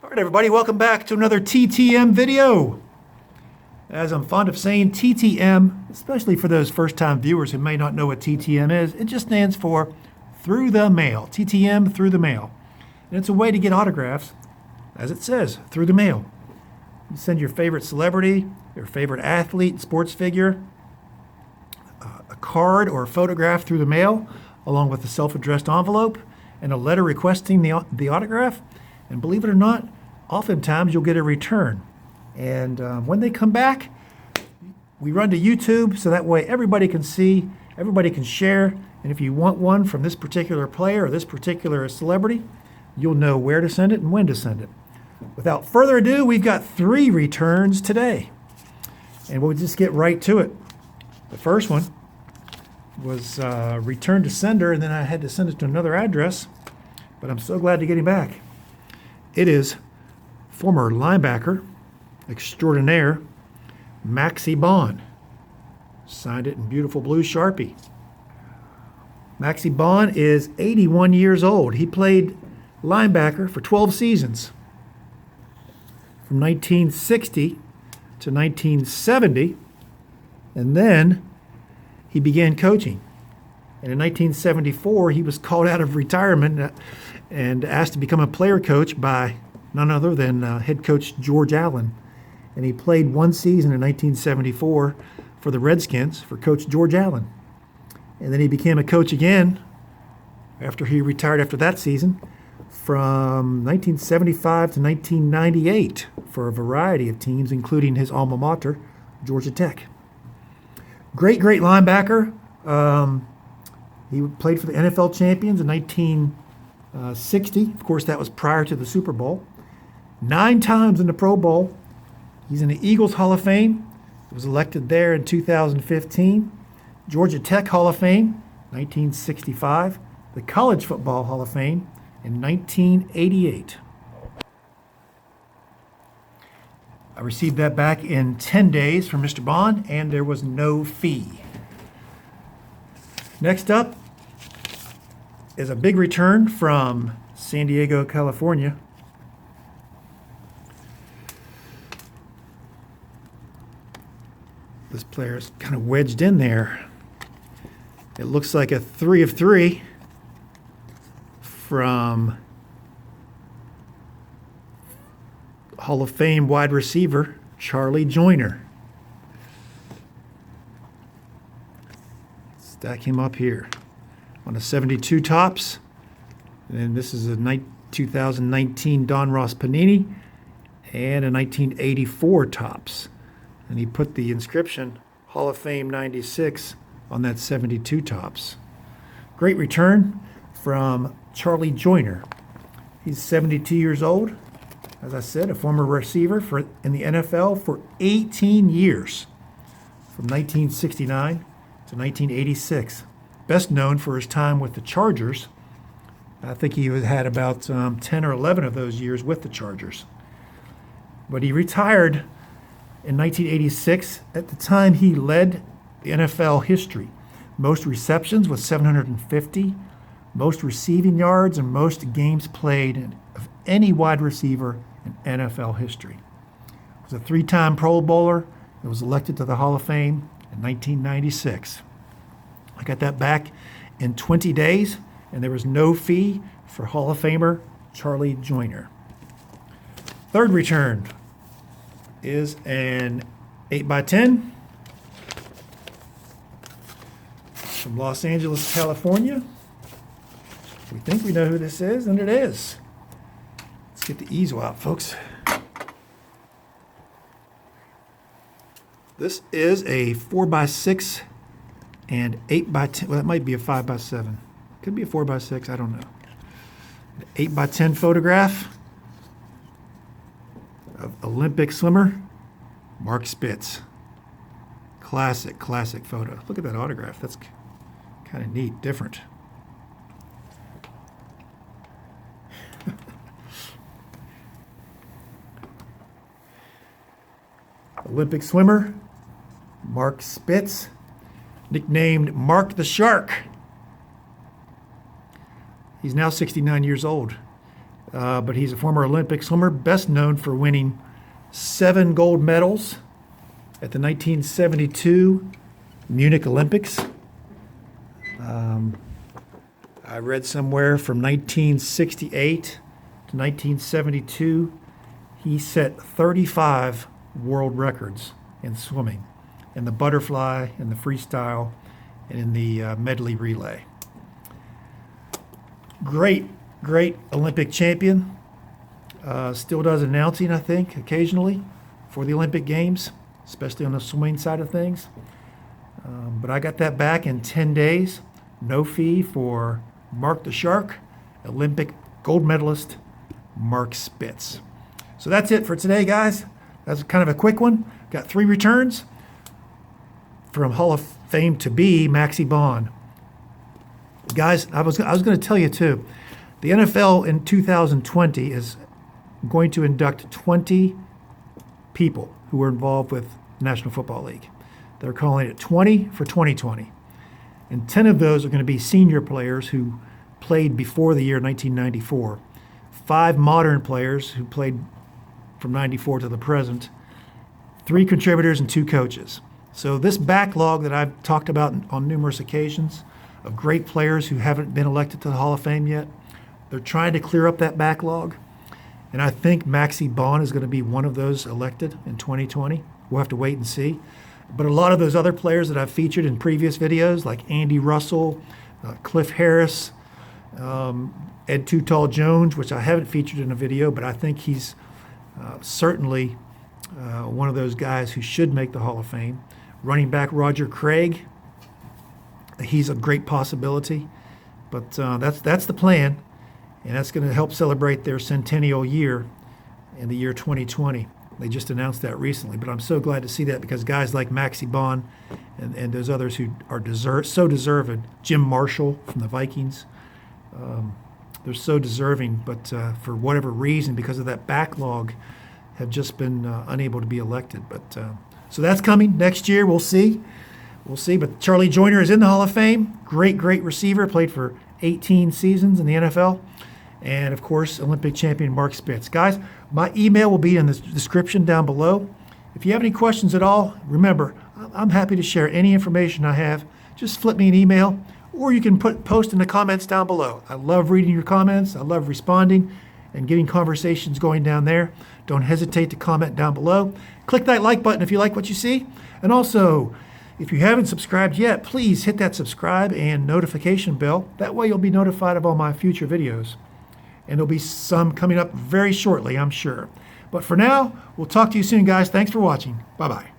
All right, everybody, welcome back to another TTM video. As I'm fond of saying, TTM, especially for those first-time viewers who may not know what TTM is, it just stands for Through the Mail. TTM, Through the Mail. And it's a way to get autographs, as it says, through the mail. You send your favorite celebrity, your favorite athlete, sports figure, a card or a photograph through the mail, along with a self-addressed envelope and a letter requesting the autograph. And believe it or not, oftentimes you'll get a return. And when they come back, we run to YouTube so that way everybody can see, everybody can share. And if you want one from this particular player or this particular celebrity, you'll know where to send it and when to send it. Without further ado, we've got 3 returns today. And we'll just get right to it. The first one was returned to sender, and then I had to send it to another address. But I'm so glad to get him back. It is former linebacker extraordinaire Maxie Baughan. Signed it in beautiful blue Sharpie. Maxie Baughan is 81 years old. He played linebacker for 12 seasons. From 1960 to 1970. And then he began coaching. And in 1974, he was called out of retirement and asked to become a player coach by none other than head coach George Allen. And he played 1 season in 1974 for the Redskins for Coach George Allen. And then he became a coach again after he retired after that season from 1975 to 1998 for a variety of teams, including his alma mater, Georgia Tech. Great linebacker. He played for the NFL champions in 1960. Of course, that was prior to the Super Bowl. 9 times in the Pro Bowl. He's in the Eagles Hall of Fame. He was elected there in 2015. Georgia Tech Hall of Fame, 1965. The College Football Hall of Fame in 1988. I received that back in 10 days from Mr. Baughan, and there was no fee. Next up is a big return from San Diego, California. This player is kind of wedged in there. It looks like a 3 of 3 from Hall of Fame wide receiver Charlie Joyner. Stack him up here on a 72 tops. And this is a 2019 Don Ross Panini and a 1984 tops. And he put the inscription Hall of Fame 96 on that 72 tops. Great return from Charlie Joyner. He's 72 years old. As I said, a former receiver in the NFL for 18 years, from 1969 to 1986. Best known for his time with the Chargers. I think he had about 10 or 11 of those years with the Chargers. But he retired in 1986. At the time, he led the NFL history. Most receptions with 750, most receiving yards, and most games played of any wide receiver in NFL history. He was a 3-time Pro Bowler and was elected to the Hall of Fame in 1996. I got that back in 20 days, and there was no fee for Hall of Famer Charlie Joyner. Third return is an 8x10 from Los Angeles, California. We think we know who this is, and it is. Let's get the easel out, folks. This is a 4x6 and 8x10. Well, that might be a 5x7. Could be a 4x6, I don't know. An 8x10 photograph of Olympic swimmer Mark Spitz. Classic photo. Look at that autograph. That's kind of neat, different. Olympic swimmer Mark Spitz, nicknamed Mark the Shark. He's now 69 years old. but he's a former Olympic swimmer, best known for winning 7 gold medals at the 1972 Munich Olympics. I read somewhere from 1968 to 1972, he set 35 world records in swimming, in the butterfly, in the freestyle, and in the medley relay. Great Olympic champion. Still does announcing, I think, occasionally for the Olympic Games, especially on the swimming side of things. But I got that back in 10 days. No fee for Mark the Shark, Olympic gold medalist Mark Spitz. So that's it for today, guys. That's kind of a quick one. Got 3 returns from Hall of Fame to be Maxie Baughan. Guys, I was going to tell you too, the NFL in 2020 is going to induct 20 people who were involved with National Football League. They're calling it 20 for 2020. And 10 of those are going to be senior players who played before the year 1994. 5 modern players who played from 94 to the present. 3 contributors and 2 coaches. So this backlog that I've talked about on numerous occasions of great players who haven't been elected to the Hall of Fame yet, they're trying to clear up that backlog. And I think Maxie Baughan is going to be one of those elected in 2020. We'll have to wait and see. But a lot of those other players that I've featured in previous videos, like Andy Russell, Cliff Harris, Ed Too Tall Jones, which I haven't featured in a video, but I think he's certainly one of those guys who should make the Hall of Fame. Running back Roger Craig, he's a great possibility. But that's the plan, and that's going to help celebrate their centennial year in the year 2020. They just announced that recently, but I'm so glad to see that because guys like Maxie Baughan and those others who are so deserving, Jim Marshall from the Vikings, they're so deserving, but for whatever reason, because of that backlog, have just been unable to be elected. But so that's coming next year. We'll see. But Charlie Joyner is in the Hall of Fame. Great receiver, played for 18 seasons in the NFL. And, of course, Olympic champion Mark Spitz. Guys, my email will be in the description down below. If you have any questions at all, remember, I'm happy to share any information I have. Just flip me an email, or you can post in the comments down below. I love reading your comments. I love responding and getting conversations going down there. Don't hesitate to comment down below. Click that like button if you like what you see. And also, if you haven't subscribed yet, please hit that subscribe and notification bell. That way you'll be notified of all my future videos. And there'll be some coming up very shortly, I'm sure. But for now, we'll talk to you soon, guys. Thanks for watching. Bye-bye.